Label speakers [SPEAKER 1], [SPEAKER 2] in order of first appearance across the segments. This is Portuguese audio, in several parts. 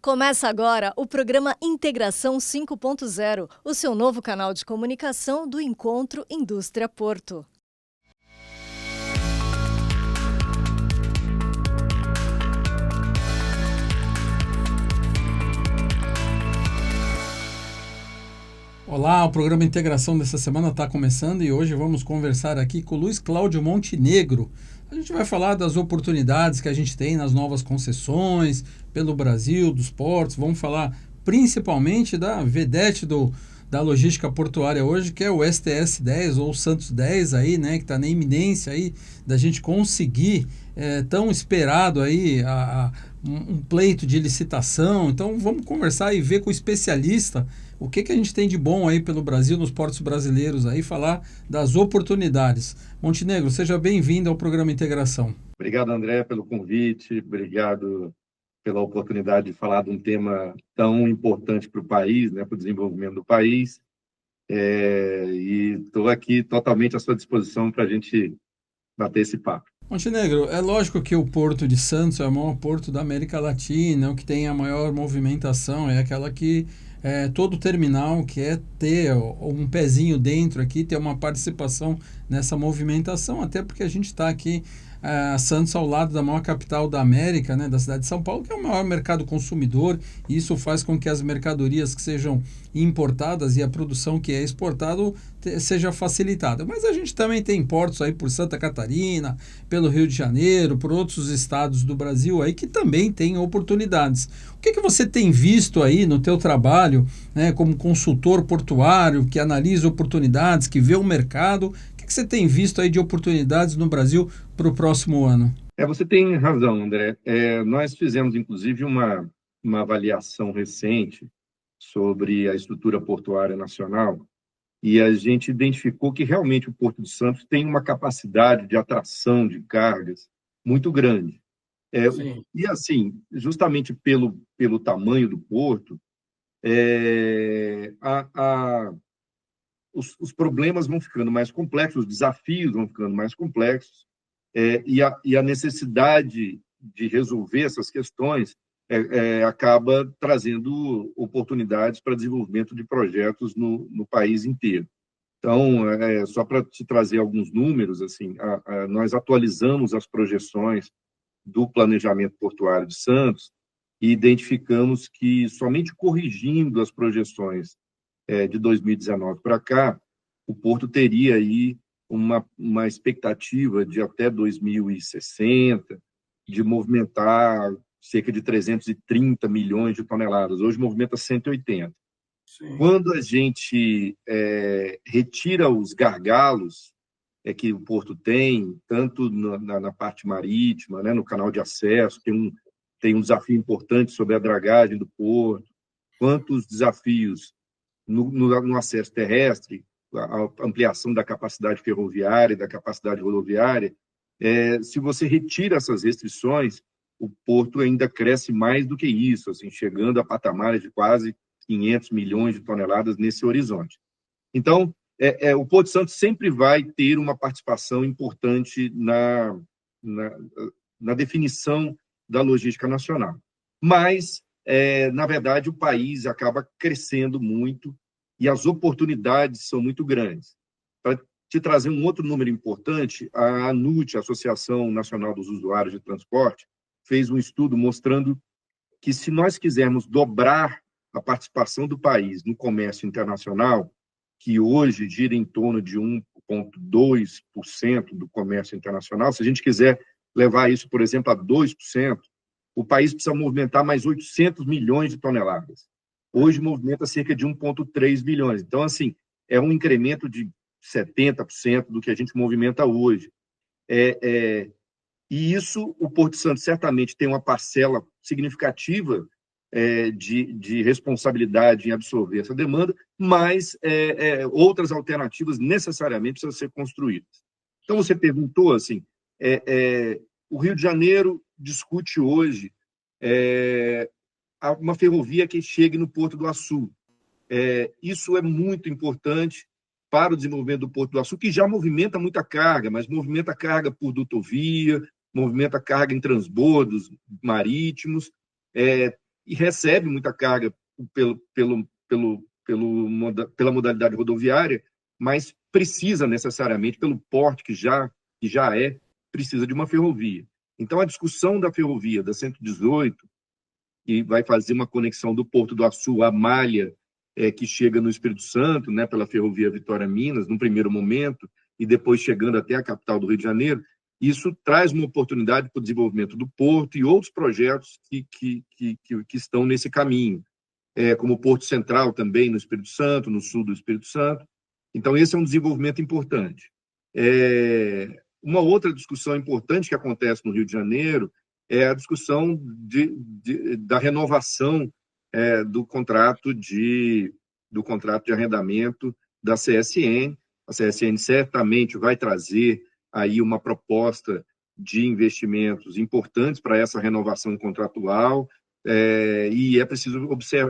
[SPEAKER 1] Começa agora o programa Integração 5.0, o seu novo canal de comunicação do Encontro Indústria Porto.
[SPEAKER 2] Olá, o programa Integração dessa semana está começando e hoje vamos conversar aqui com o Luiz Cláudio Montenegro. A gente vai falar das oportunidades que a gente tem nas novas concessões pelo Brasil, dos portos. Vamos falar principalmente da vedete da logística portuária hoje, que é o STS-10 ou Santos 10 aí, né, que está na iminência aí da gente conseguir tão esperado aí um pleito de licitação. Então vamos conversar e ver com o especialista o que a gente tem de bom aí pelo Brasil, nos portos brasileiros aí, falar das oportunidades. Montenegro, seja bem-vindo ao programa Integração.
[SPEAKER 3] Obrigado, André, pelo convite, obrigado pela oportunidade de falar de um tema tão importante para o país, né, para o desenvolvimento do país, e estou aqui totalmente à sua disposição para a gente bater esse papo.
[SPEAKER 2] Montenegro, é lógico que o Porto de Santos é o maior porto da América Latina, é o que tem a maior movimentação, é aquela que todo terminal quer ter um pezinho dentro aqui, ter uma participação nessa movimentação, até porque a gente está aqui, Santos ao lado da maior capital da América, né, da cidade de São Paulo, que é o maior mercado consumidor, e isso faz com que as mercadorias que sejam importadas e a produção que é exportada seja facilitada. Mas a gente também tem portos aí por Santa Catarina, pelo Rio de Janeiro, por outros estados do Brasil aí que também têm oportunidades. O que você tem visto aí no teu trabalho, né, como consultor portuário, que analisa oportunidades, que vê o mercado? O que você tem visto aí de oportunidades no Brasil para o próximo ano?
[SPEAKER 3] Você tem razão, André. Nós fizemos, inclusive, uma avaliação recente sobre a estrutura portuária nacional e a gente identificou que realmente o Porto de Santos tem uma capacidade de atração de cargas muito grande. E assim, justamente pelo tamanho do porto, os problemas vão ficando mais complexos, os desafios vão ficando mais complexos, e a necessidade de resolver essas questões acaba trazendo oportunidades para desenvolvimento de projetos no país inteiro. Então, só para te trazer alguns números, assim, nós atualizamos as projeções do planejamento portuário de Santos e identificamos que somente corrigindo as projeções de 2019 para cá, o Porto teria aí uma expectativa de até 2060 de movimentar cerca de 330 milhões de toneladas. Hoje movimenta 180. Sim. Quando a gente retira os gargalos que o Porto tem, tanto na parte marítima, né, no canal de acesso, tem um desafio importante sobre a dragagem do Porto, quanto os desafios no acesso terrestre, a ampliação da capacidade ferroviária e da capacidade rodoviária. Se você retira essas restrições, o Porto ainda cresce mais do que isso, assim, chegando a patamares de quase 500 milhões de toneladas nesse horizonte. Então, o Porto de Santos sempre vai ter uma participação importante na definição da logística nacional. Mas, na verdade, o país acaba crescendo muito e as oportunidades são muito grandes. Para te trazer um outro número importante, a ANUT, a Associação Nacional dos Usuários de Transporte, fez um estudo mostrando que, se nós quisermos dobrar a participação do país no comércio internacional, que hoje gira em torno de 1,2% do comércio internacional, se a gente quiser levar isso, por exemplo, a 2%, o país precisa movimentar mais 800 milhões de toneladas. Hoje movimenta cerca de 1,3 bilhões. Então, assim, é um incremento de 70% do que a gente movimenta hoje. E isso, o Porto de Santos certamente tem uma parcela significativa de responsabilidade em absorver essa demanda, mas outras alternativas necessariamente precisam ser construídas. Então, você perguntou, assim, o Rio de Janeiro discute hoje uma ferrovia que chegue no Porto do Açu. Isso é muito importante para o desenvolvimento do Porto do Açu, que já movimenta muita carga, mas movimenta carga por dutovia, movimenta carga em transbordos marítimos, e recebe muita carga pela modalidade rodoviária, mas precisa necessariamente, pelo porte que já precisa de uma ferrovia. Então, a discussão da ferrovia, da 118, que vai fazer uma conexão do Porto do Açu à malha que chega no Espírito Santo, né, pela ferrovia Vitória-Minas, num primeiro momento, e depois chegando até a capital do Rio de Janeiro, isso traz uma oportunidade para o desenvolvimento do Porto e outros projetos que estão nesse caminho, como o Porto Central também no Espírito Santo, no sul do Espírito Santo. Então, esse é um desenvolvimento importante. Uma outra discussão importante que acontece no Rio de Janeiro é a discussão da renovação do contrato de arrendamento da CSN. A CSN certamente vai trazer aí uma proposta de investimentos importantes para essa renovação contratual, e é preciso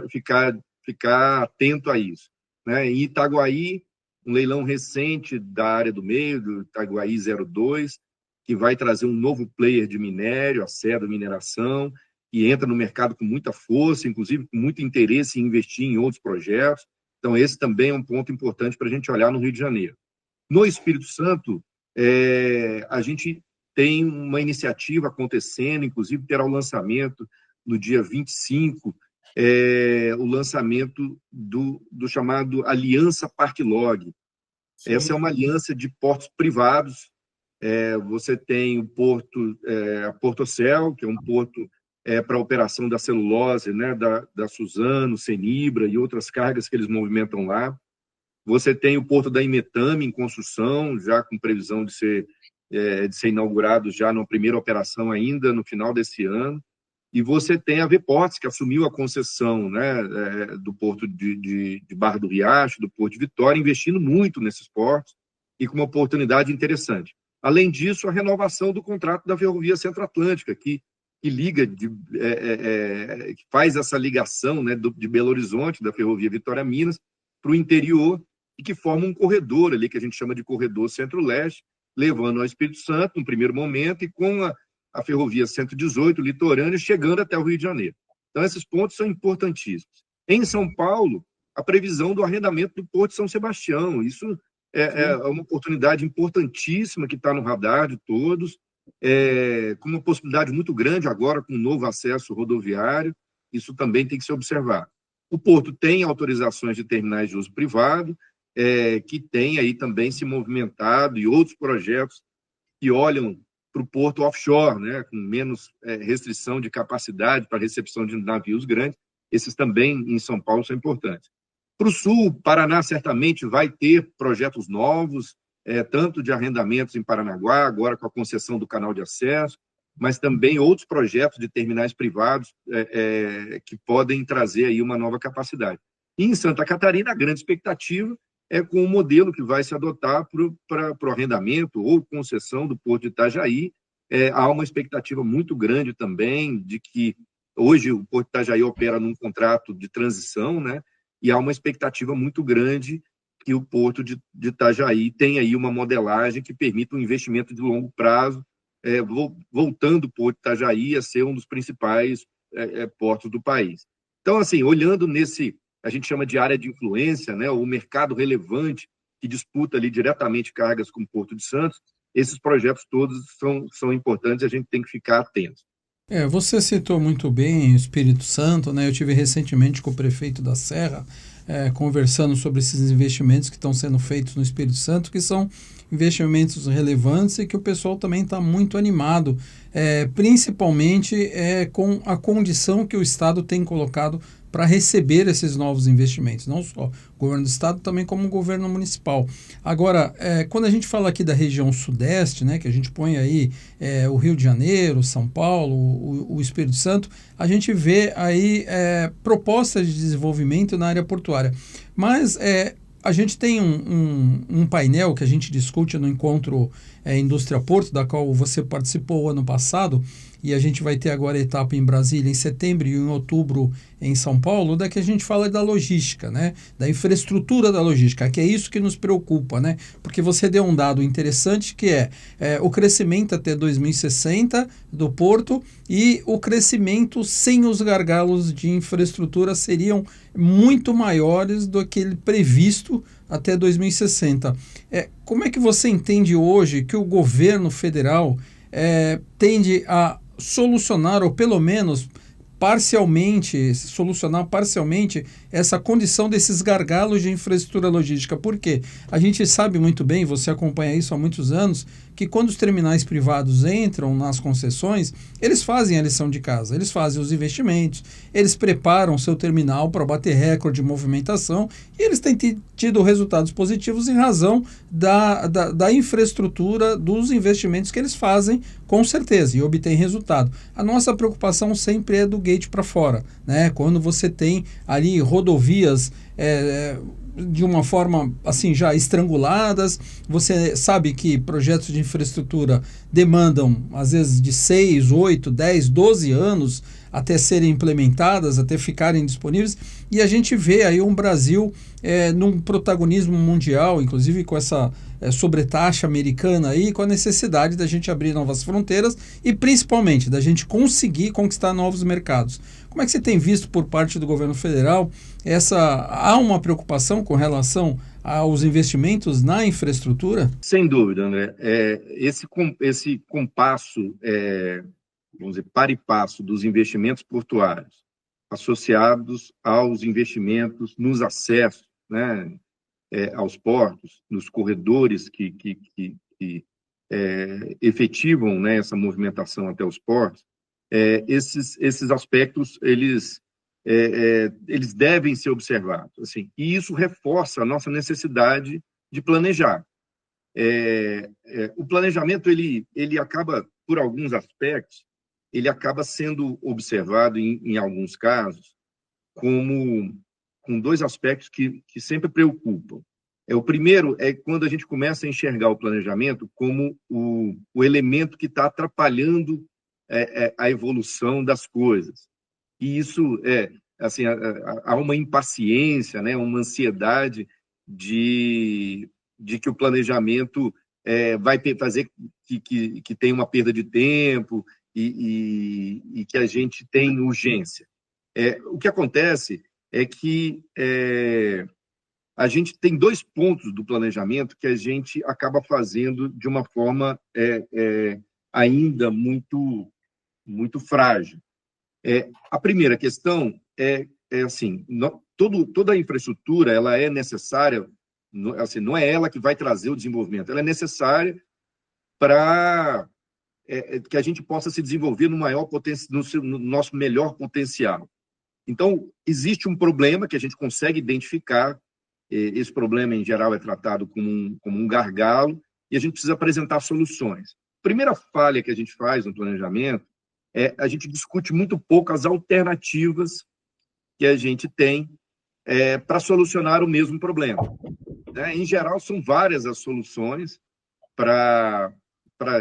[SPEAKER 3] ficar atento a isso, né? Em Itaguaí, um leilão recente da área do meio, do Itaguaí 02, que vai trazer um novo player de minério, a Seda Mineração, que entra no mercado com muita força, inclusive com muito interesse em investir em outros projetos. Então, esse também é um ponto importante para a gente olhar no Rio de Janeiro. No Espírito Santo, a gente tem uma iniciativa acontecendo, inclusive terá o lançamento no dia 25, o lançamento do chamado Aliança Parklog. Sim. Essa é uma aliança de portos privados. Você tem o porto, a Portocel, que é um porto para a operação da celulose, né, da Suzano, Senibra e outras cargas que eles movimentam lá. Você tem o porto da Imetame em construção, já com previsão de ser inaugurado já na primeira operação ainda no final desse ano. E você tem a Vports, que assumiu a concessão, né, do porto de Barra do Riacho, do porto de Vitória, investindo muito nesses portos e com uma oportunidade interessante. Além disso, a renovação do contrato da Ferrovia Centro-Atlântica, que liga, que faz essa ligação, né, de Belo Horizonte, da Ferrovia Vitória-Minas, para o interior, e que forma um corredor ali, que a gente chama de corredor centro-leste, levando ao Espírito Santo, no primeiro momento, e com a Ferrovia 118, litorânea, chegando até o Rio de Janeiro. Então, esses pontos são importantíssimos. Em São Paulo, a previsão do arrendamento do Porto de São Sebastião. Isso é uma oportunidade importantíssima que está no radar de todos, com uma possibilidade muito grande agora com o novo acesso rodoviário. Isso também tem que se observar. O Porto tem autorizações de terminais de uso privado, que tem aí também se movimentado, e outros projetos que olham para o porto offshore, né, com menos restrição de capacidade para recepção de navios grandes. Esses também em São Paulo são importantes. Para o Sul, Paraná certamente vai ter projetos novos, tanto de arrendamentos em Paranaguá, agora com a concessão do canal de acesso, mas também outros projetos de terminais privados que podem trazer aí uma nova capacidade. E em Santa Catarina, a grande expectativa é com o modelo que vai se adotar para o arrendamento ou concessão do Porto de Itajaí. Há uma expectativa muito grande também de que hoje o Porto de Itajaí opera num contrato de transição, né? E há uma expectativa muito grande que o Porto de Itajaí tenha aí uma modelagem que permita um investimento de longo prazo, voltando o Porto de Itajaí a ser um dos principais portos do país. Então, assim, olhando a gente chama de área de influência, né, o mercado relevante que disputa ali diretamente cargas com o Porto de Santos, esses projetos todos são importantes e a gente tem que ficar atento.
[SPEAKER 2] Você citou muito bem o Espírito Santo, né? Eu tive recentemente com o prefeito da Serra, conversando sobre esses investimentos que estão sendo feitos no Espírito Santo, que são investimentos relevantes e que o pessoal também está muito animado, principalmente com a condição que o Estado tem colocado para receber esses novos investimentos, não só o governo do Estado, também como o governo municipal. Agora, quando a gente fala aqui da região sudeste, né, que a gente põe aí o Rio de Janeiro, São Paulo, o Espírito Santo, a gente vê aí propostas de desenvolvimento na área portuária. Mas a gente tem um painel que a gente discute no encontro Indústria Porto, da qual você participou ano passado, e a gente vai ter agora a etapa em Brasília em setembro e em outubro em São Paulo, da que a gente fala da logística, né? Da infraestrutura da logística, que é isso que nos preocupa, né? Porque você deu um dado interessante que é o crescimento até 2060 do porto e o crescimento sem os gargalos de infraestrutura seriam muito maiores do que previsto até 2060. Como é que você entende hoje que o governo federal tende a solucionar, ou pelo menos solucionar parcialmente essa condição desses gargalos de infraestrutura logística? Porque a gente sabe muito bem, você acompanha isso há muitos anos, que quando os terminais privados entram nas concessões, eles fazem a lição de casa, eles fazem os investimentos, eles preparam o seu terminal para bater recorde de movimentação e eles têm tido resultados positivos em razão da infraestrutura, dos investimentos que eles fazem, com certeza, e obtêm resultado. A nossa preocupação sempre é do gate para fora, né? Quando você tem ali rodovias de uma forma assim já estranguladas, você sabe que projetos de infraestrutura demandam às vezes de 6, 8, 10, 12 anos até serem implementadas, até ficarem disponíveis, e a gente vê aí um Brasil num protagonismo mundial, inclusive com essa sobretaxa americana aí, com a necessidade da gente abrir novas fronteiras e principalmente da gente conseguir conquistar novos mercados. Como é que você tem visto por parte do governo federal há uma preocupação com relação aos investimentos na infraestrutura?
[SPEAKER 3] Sem dúvida, André. Esse compasso, vamos dizer, par e passo dos investimentos portuários associados aos investimentos nos acessos, né, aos portos, nos corredores que efetivam, né, essa movimentação até os portos, esses aspectos eles devem ser observados, assim, e isso reforça a nossa necessidade de planejar. O planejamento ele acaba, por alguns aspectos, ele acaba sendo observado em alguns casos com dois aspectos que sempre preocupam. O primeiro é quando a gente começa a enxergar o planejamento como o elemento que está atrapalhando a evolução das coisas. E isso assim, há uma impaciência, né, uma ansiedade de que o planejamento vai fazer que tenha uma perda de tempo e que a gente tem urgência. O que acontece é que a gente tem dois pontos do planejamento que a gente acaba fazendo de uma forma ainda muito, muito frágil. A primeira questão assim, toda a infraestrutura ela é necessária, assim, não é ela que vai trazer o desenvolvimento, ela é necessária para que a gente possa se desenvolver no nosso melhor potencial. Então, existe um problema que a gente consegue identificar, esse problema, em geral, é tratado como um gargalo, e a gente precisa apresentar soluções. A primeira falha que a gente faz no planejamento a gente discute muito pouco as alternativas que a gente tem para solucionar o mesmo problema. Em geral, são várias as soluções para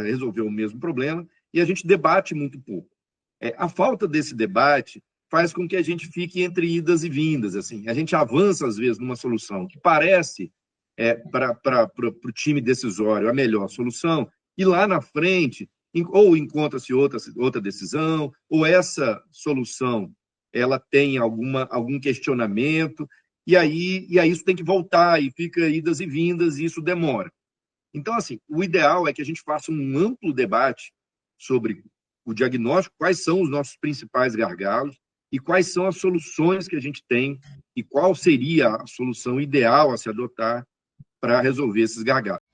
[SPEAKER 3] resolver o mesmo problema, e a gente debate muito pouco. A falta desse debate faz com que a gente fique entre idas e vindas. Assim. A gente avança, às vezes, numa solução que parece, para o time decisório, a melhor solução, e lá na frente, ou encontra-se outra decisão, ou essa solução ela tem algum questionamento, e aí isso tem que voltar, e fica idas e vindas, e isso demora. Então, assim, o ideal é que a gente faça um amplo debate sobre o diagnóstico, quais são os nossos principais gargalos, e quais são as soluções que a gente tem, e qual seria a solução ideal a se adotar para resolver esses gargalos.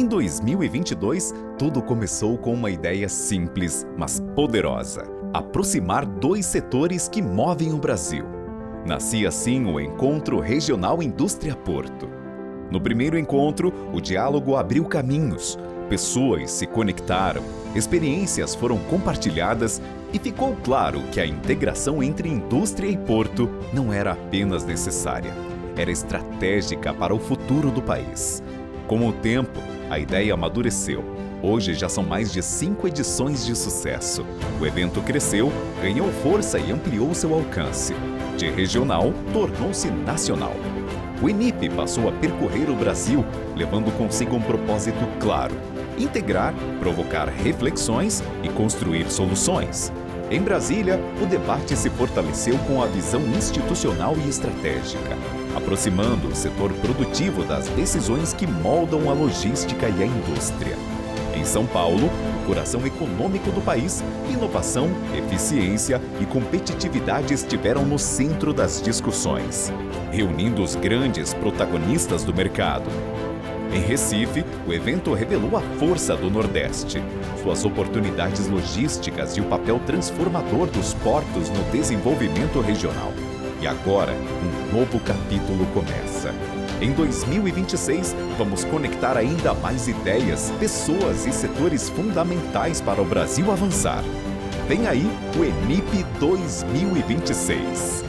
[SPEAKER 4] Em 2022, tudo começou com uma ideia simples, mas poderosa: aproximar dois setores que movem o Brasil. Nascia assim o Encontro Regional Indústria Porto. No primeiro encontro, o diálogo abriu caminhos, pessoas se conectaram, experiências foram compartilhadas e ficou claro que a integração entre indústria e porto não era apenas necessária, era estratégica para o futuro do país. Com o tempo, a ideia amadureceu. Hoje já são mais de 5 edições de sucesso. O evento cresceu, ganhou força e ampliou seu alcance. De regional, tornou-se nacional. O ENIP passou a percorrer o Brasil, levando consigo um propósito claro: integrar, provocar reflexões e construir soluções. Em Brasília, o debate se fortaleceu com a visão institucional e estratégica, aproximando o setor produtivo das decisões que moldam a logística e a indústria. Em São Paulo, o coração econômico do país, inovação, eficiência e competitividade estiveram no centro das discussões, reunindo os grandes protagonistas do mercado. Em Recife, o evento revelou a força do Nordeste, suas oportunidades logísticas e o papel transformador dos portos no desenvolvimento regional. E agora, um novo capítulo começa. Em 2026, vamos conectar ainda mais ideias, pessoas e setores fundamentais para o Brasil avançar. Vem aí o ENIP 2026.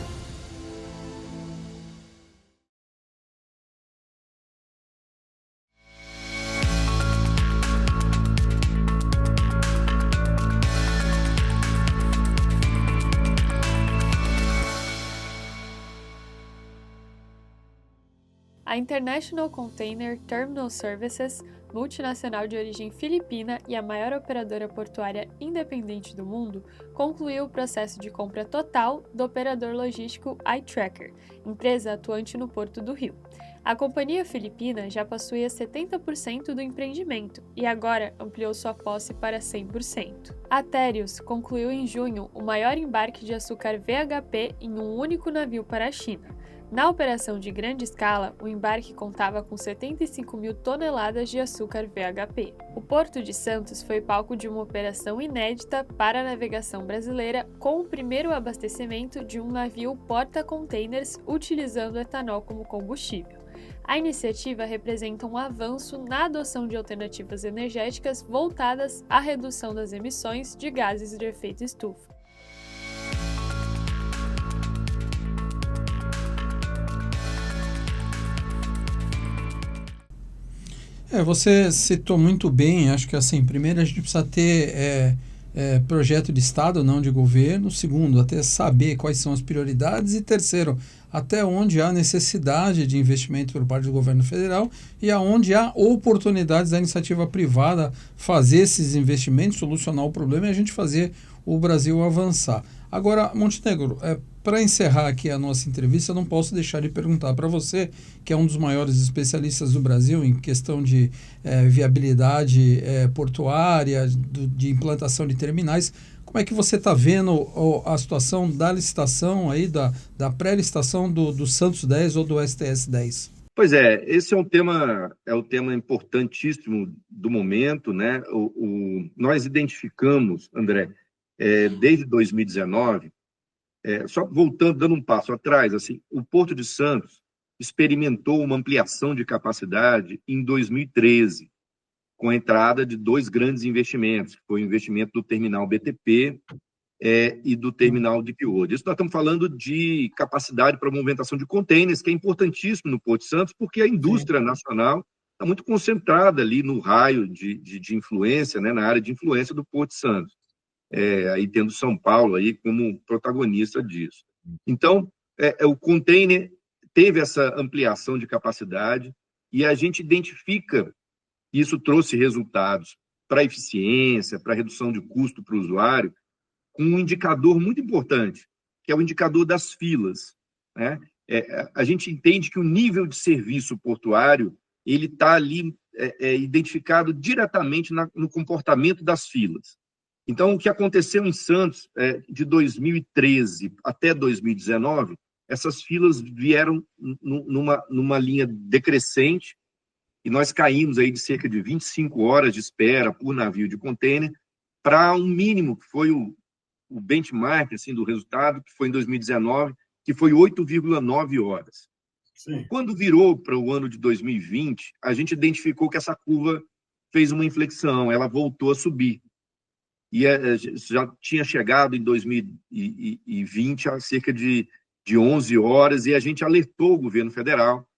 [SPEAKER 5] A International Container Terminal Services, multinacional de origem filipina e a maior operadora portuária independente do mundo, concluiu o processo de compra total do operador logístico iTracker, empresa atuante no Porto do Rio. A companhia filipina já possuía 70% do empreendimento e agora ampliou sua posse para 100%. A Terios concluiu em junho o maior embarque de açúcar VHP em um único navio para a China. Na operação de grande escala, o embarque contava com 75 mil toneladas de açúcar VHP. O Porto de Santos foi palco de uma operação inédita para a navegação brasileira, com o primeiro abastecimento de um navio porta-containers utilizando etanol como combustível. A iniciativa representa um avanço na adoção de alternativas energéticas voltadas à redução das emissões de gases de efeito estufa.
[SPEAKER 2] Você citou muito bem. Acho que assim, primeiro a gente precisa ter projeto de Estado, não de governo. Segundo, até saber quais são as prioridades. E terceiro, até onde há necessidade de investimento por parte do governo federal e aonde há oportunidades da iniciativa privada fazer esses investimentos, solucionar o problema e a gente fazer o Brasil avançar. Agora, Montenegro, para encerrar aqui a nossa entrevista, eu não posso deixar de perguntar para você, que é um dos maiores especialistas do Brasil em questão de viabilidade portuária, de implantação de terminais, como é que você está vendo a situação da licitação, aí, da pré-licitação do Santos 10 ou do STS 10?
[SPEAKER 3] Pois é, esse é um tema importantíssimo do momento, né? Nós identificamos, André, desde 2019, só voltando, dando um passo atrás, assim, o Porto de Santos experimentou uma ampliação de capacidade em 2013, com a entrada de 2 grandes investimentos, que foi o investimento do terminal BTP e do terminal de Pior. Isso nós estamos falando de capacidade para movimentação de contêineres, que é importantíssimo no Porto de Santos, porque a indústria nacional está muito concentrada ali no raio de influência, né, na área de influência do Porto de Santos. Aí tendo São Paulo aí como protagonista disso. Então, o container teve essa ampliação de capacidade e a gente identifica que isso trouxe resultados para a eficiência, para a redução de custo para o usuário, com um indicador muito importante, que é o indicador das filas, né? A gente entende que o nível de serviço portuário ele está ali identificado diretamente no comportamento das filas. Então, o que aconteceu em Santos, de 2013 até 2019, essas filas vieram numa linha decrescente, e nós caímos aí de cerca de 25 horas de espera por navio de contêiner para um mínimo, que foi o benchmark assim, do resultado, que foi em 2019, que foi 8,9 horas.
[SPEAKER 6] Sim.
[SPEAKER 3] Quando virou para o ano de 2020, a gente identificou que essa curva fez uma inflexão, ela voltou a subir. E já tinha chegado em 2020 a cerca de 11 horas, e a gente alertou o governo federal.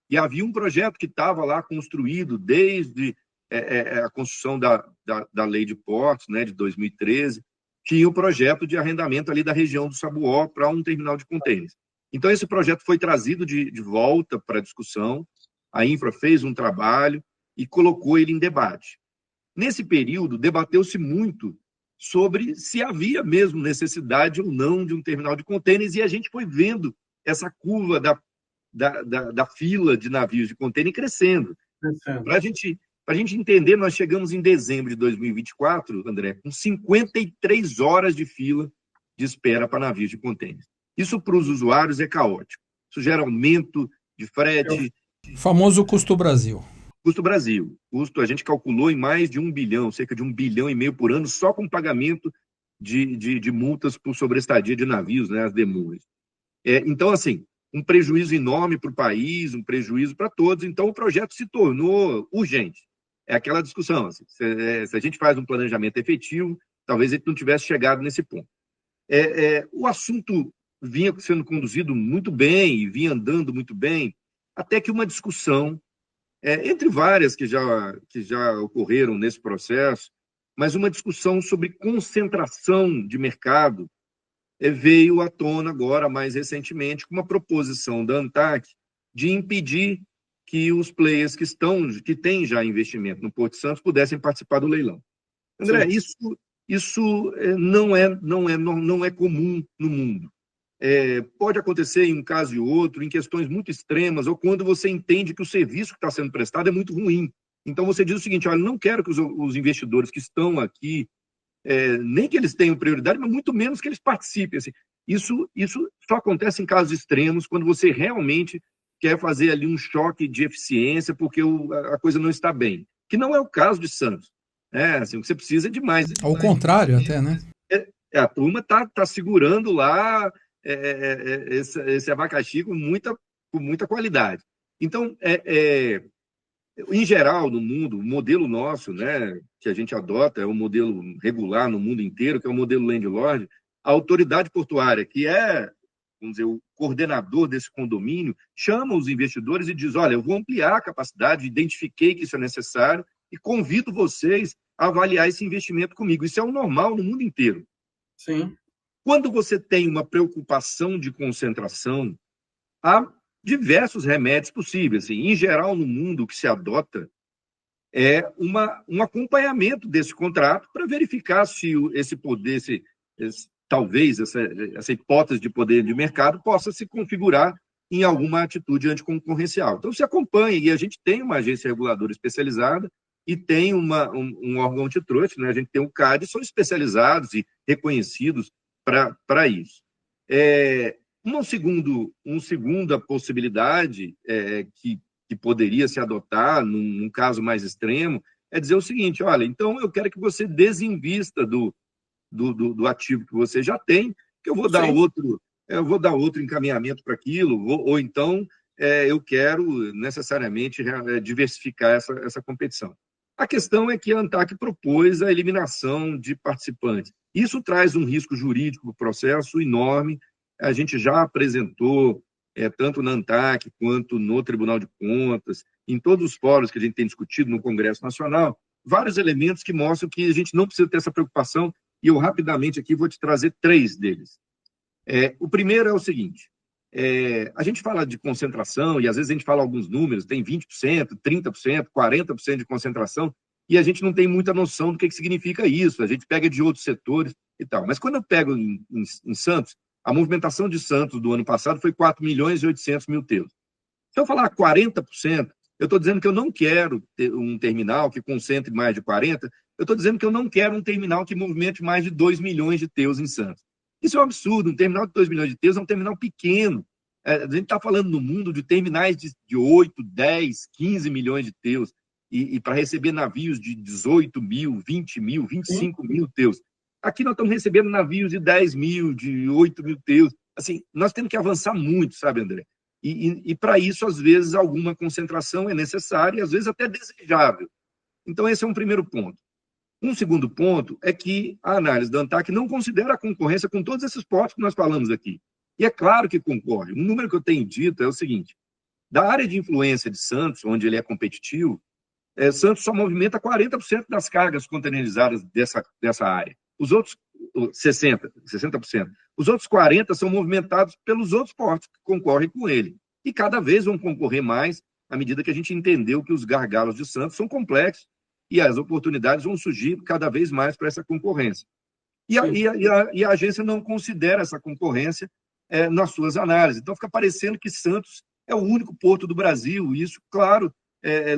[SPEAKER 3] E havia um projeto que estava lá construído desde a construção da Lei de Portos, né, de 2013, tinha o projeto de arrendamento ali da região do Sabuó para um terminal de contêineres. Então, esse projeto foi trazido de volta para a discussão, a Infra fez um trabalho e colocou ele em debate. Nesse período, debateu-se muito sobre se havia mesmo necessidade ou não de um terminal de contêineres, e a gente foi vendo essa curva da fila de navios de contêiner crescendo. Para a gente entender, nós chegamos em dezembro de 2024, André, com 53 horas de fila de espera para navios de contêiner. Isso para os usuários é caótico. Isso gera aumento de frete.
[SPEAKER 2] Famoso custo Brasil.
[SPEAKER 3] Custo Brasil. Custo, a gente calculou em mais de 1 bilhão, cerca de 1,5 bilhão por ano, só com pagamento de multas por sobreestadia de navios, né, as demurras. Então, assim, um prejuízo enorme para o país, um prejuízo para todos. Então, o projeto se tornou urgente. É aquela discussão, assim, se a gente faz um planejamento efetivo, talvez a gente não tivesse chegado nesse ponto. O assunto vinha sendo conduzido muito bem, e vinha andando muito bem, até que uma discussão, entre várias que já ocorreram nesse processo, mas uma discussão sobre concentração de mercado veio à tona agora, mais recentemente, com uma proposição da ANTAQ de impedir que os players que têm já investimento no Porto de Santos pudessem participar do leilão. André, isso não é comum no mundo. Pode acontecer em um caso e outro, em questões muito extremas, ou quando você entende que o serviço que está sendo prestado é muito ruim. Então, você diz o seguinte: olha, não quero que os investidores que estão aqui, nem que eles tenham prioridade, mas muito menos que eles participem. Assim. Isso só acontece em casos extremos, quando você realmente quer fazer ali um choque de eficiência, porque a coisa não está bem. Que não é o caso de Santos. Assim, o que você precisa é de mais.
[SPEAKER 2] Ao contrário, até, né?
[SPEAKER 3] A turma está segurando lá esse abacaxi com muita qualidade. Então, em geral, no mundo, o modelo nosso, né, que a gente adota, é o modelo regular no mundo inteiro, que é o modelo landlord. A autoridade portuária, que vamos dizer, o coordenador desse condomínio, chama os investidores e diz: olha, eu vou ampliar a capacidade, identifiquei que isso é necessário e convido vocês a avaliar esse investimento comigo. Isso é o normal no mundo inteiro.
[SPEAKER 6] Sim.
[SPEAKER 3] Quando você tem uma preocupação de concentração, há diversos remédios possíveis. Assim, em geral, no mundo, o que se adota é um acompanhamento desse contrato para verificar se esse poder, talvez essa hipótese de poder de mercado possa se configurar em alguma atitude anticoncorrencial. Então, se acompanha, e a gente tem uma agência reguladora especializada e tem um órgão antitrust, né? A gente tem o CAD, são especializados e reconhecidos para isso. Uma segunda possibilidade que poderia se adotar num caso mais extremo é dizer o seguinte: olha, então eu quero que você desinvista do ativo que você já tem, que eu vou dar outro encaminhamento para aquilo, ou então eu quero necessariamente diversificar essa competição. A questão é que a ANTAQ propôs a eliminação de participantes. Isso traz um risco jurídico para o processo enorme. A gente já apresentou, tanto na ANTAQ quanto no Tribunal de Contas, em todos os fóruns que a gente tem discutido no Congresso Nacional, vários elementos que mostram que a gente não precisa ter essa preocupação, e eu rapidamente aqui vou te trazer 3 deles. O primeiro é o seguinte: a gente fala de concentração, e às vezes a gente fala alguns números, tem 20%, 30%, 40% de concentração, e a gente não tem muita noção do que significa isso. A gente pega de outros setores e tal. Mas quando eu pego em Santos, a movimentação de Santos do ano passado foi 4.800.000 teus. Se eu falar 40%, eu estou dizendo que eu não quero ter um terminal que concentre mais de 40%, eu estou dizendo que eu não quero um terminal que movimente mais de 2 milhões de teus em Santos. Isso é um absurdo. Um terminal de 2 milhões de teus é um terminal pequeno. A gente está falando no mundo de terminais de 8, 10, 15 milhões de teus, e para receber navios de 18 mil, 20 mil, 25 mil teus. Aqui nós estamos recebendo navios de 10 mil, de 8 mil teus. Assim, nós temos que avançar muito, sabe, André? E para isso, às vezes, alguma concentração é necessária e, às vezes, até desejável. Então, esse é um primeiro ponto. Um segundo ponto é que a análise da ANTAQ não considera a concorrência com todos esses portos que nós falamos aqui. E é claro que concorre. Um número que eu tenho dito é o seguinte: da área de influência de Santos, onde ele é competitivo, Santos só movimenta 40% das cargas containerizadas dessa área. Os outros 60%. Os outros 40% são movimentados pelos outros portos que concorrem com ele. E cada vez vão concorrer mais à medida que a gente entendeu que os gargalos de Santos são complexos e as oportunidades vão surgir cada vez mais para essa concorrência. E a agência não considera essa concorrência nas suas análises. Então, fica parecendo que Santos é o único porto do Brasil, e isso, claro,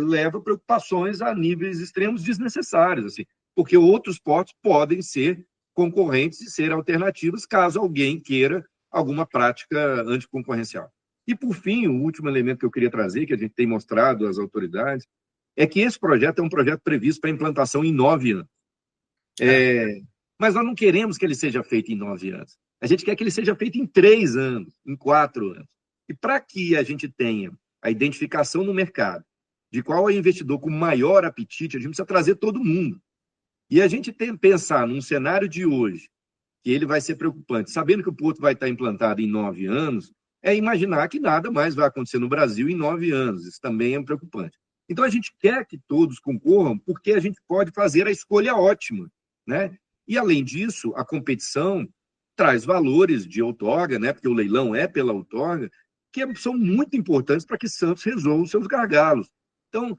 [SPEAKER 3] leva preocupações a níveis extremos desnecessários, assim, porque outros portos podem ser concorrentes e ser alternativas caso alguém queira alguma prática anticoncorrencial. E, por fim, o último elemento que eu queria trazer, que a gente tem mostrado às autoridades, é que esse projeto é um projeto previsto para implantação em 9 anos. Mas nós não queremos que ele seja feito em 9 anos. A gente quer que ele seja feito em 3 anos, em 4 anos. E para que a gente tenha a identificação no mercado de qual é o investidor com maior apetite, a gente precisa trazer todo mundo. E a gente tem que pensar num cenário de hoje, que ele vai ser preocupante, sabendo que o porto vai estar implantado em 9 anos, é imaginar que nada mais vai acontecer no Brasil em 9 anos. Isso também é preocupante. Então, a gente quer que todos concorram, porque a gente pode fazer a escolha ótima, né? E, além disso, a competição traz valores de outorga, né? Porque o leilão é pela outorga, que são muito importantes para que Santos resolva os seus gargalos. Então,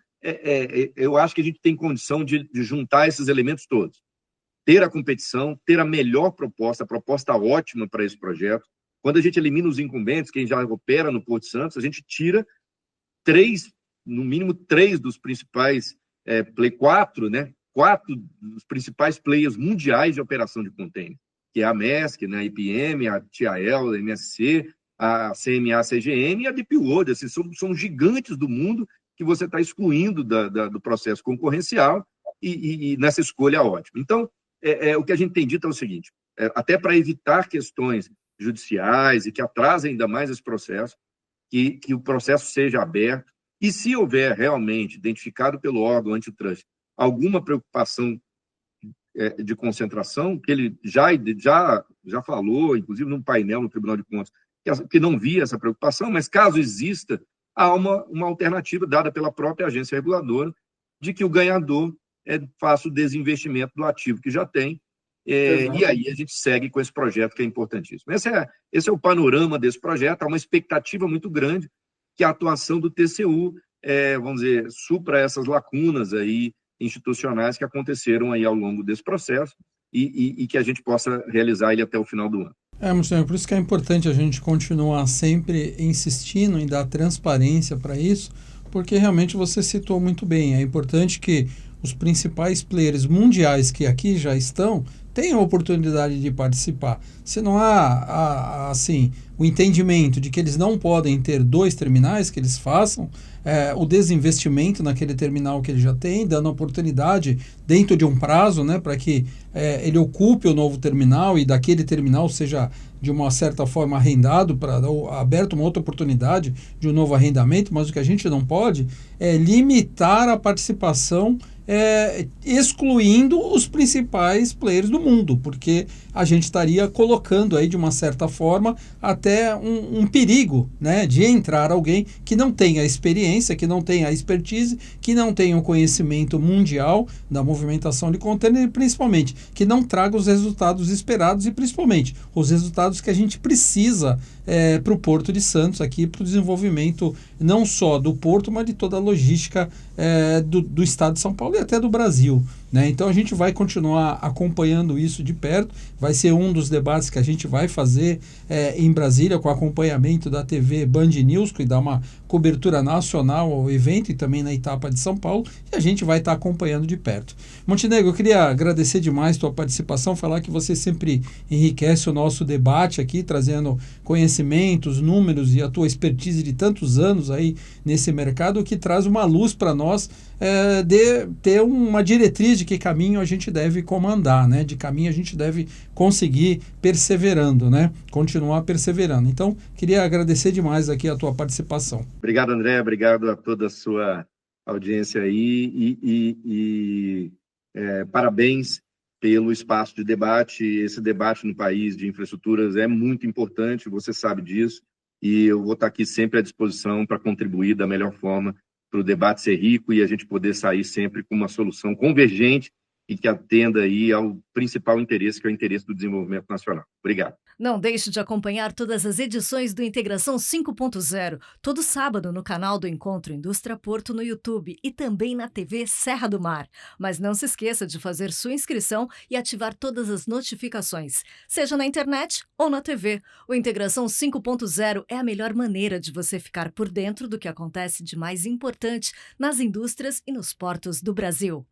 [SPEAKER 3] eu acho que a gente tem condição de juntar esses elementos todos. Ter a competição, ter a melhor proposta, a proposta ótima para esse projeto. Quando a gente elimina os incumbentes, quem já opera no Porto de Santos, a gente tira no mínimo 3 dos principais, 4, né? 4 dos principais players mundiais de operação de container, que é a Maersk, né? A IPM, a TAL, a MSC, a CMA, a CGM e a DP World. Assim, são gigantes do mundo que você está excluindo do processo concorrencial e nessa escolha ótima. Então, o que a gente tem dito é o seguinte, até para evitar questões judiciais e que atrasem ainda mais esse processo, que o processo seja aberto, e se houver realmente, identificado pelo órgão antitrust, alguma preocupação de concentração, que ele já falou, inclusive num painel no Tribunal de Contas, que não via essa preocupação, mas caso exista, há uma alternativa dada pela própria agência reguladora de que o ganhador faça o desinvestimento do ativo que já tem, e aí a gente segue com esse projeto que é importantíssimo. Esse é o panorama desse projeto. Há uma expectativa muito grande que a atuação do TCU, vamos dizer, supra essas lacunas aí institucionais que aconteceram aí ao longo desse processo e que a gente possa realizar ele até o final do ano.
[SPEAKER 2] Monsenhor, por isso que é importante a gente continuar sempre insistindo em dar transparência para isso, porque realmente você citou muito bem. É importante que os principais players mundiais que aqui já estão tenham a oportunidade de participar. Se não há assim, o entendimento de que eles não podem ter 2 terminais, que eles façam o desinvestimento naquele terminal que ele já tem, dando oportunidade dentro de um prazo, né, para que ele ocupe o novo terminal e daquele terminal seja de uma certa forma arrendado, para aberto uma outra oportunidade de um novo arrendamento, mas o que a gente não pode é limitar a participação excluindo os principais players do mundo, porque a gente estaria colocando aí de uma certa forma até um perigo, né, de entrar alguém que não tenha experiência, que não tenha expertise, que não tenha o conhecimento mundial da movimentação de container e principalmente que não traga os resultados esperados e principalmente os resultados que a gente precisa para o Porto de Santos aqui, para o desenvolvimento não só do Porto, mas de toda a logística do Estado de São Paulo e até do Brasil. né? Então a gente vai continuar acompanhando isso de perto, vai ser um dos debates que a gente vai fazer em Brasília, com acompanhamento da TV Band News, que dá uma cobertura nacional ao evento, e também na etapa de São Paulo, e a gente vai estar acompanhando de perto. Montenegro, eu queria agradecer demais a tua participação, falar que você sempre enriquece o nosso debate aqui, trazendo conhecimentos, números e a tua expertise de tantos anos aí nesse mercado, que traz uma luz para nós de ter uma diretriz de que caminho a gente deve comandar, né? De caminho a gente deve conseguir perseverando, né? Continuar perseverando. Então, queria agradecer demais aqui a tua participação.
[SPEAKER 3] Obrigado, André. Obrigado a toda a sua audiência aí parabéns pelo espaço de debate. Esse debate no país de infraestruturas é muito importante, você sabe disso, e eu vou estar aqui sempre à disposição para contribuir da melhor forma para o debate ser rico e a gente poder sair sempre com uma solução convergente e que atenda aí ao principal interesse, que é o interesse do desenvolvimento nacional. Obrigado.
[SPEAKER 1] Não deixe de acompanhar todas as edições do Integração 5.0, todo sábado no canal do Encontro Indústria Porto no YouTube e também na TV Serra do Mar. Mas não se esqueça de fazer sua inscrição e ativar todas as notificações, seja na internet ou na TV. O Integração 5.0 é a melhor maneira de você ficar por dentro do que acontece de mais importante nas indústrias e nos portos do Brasil.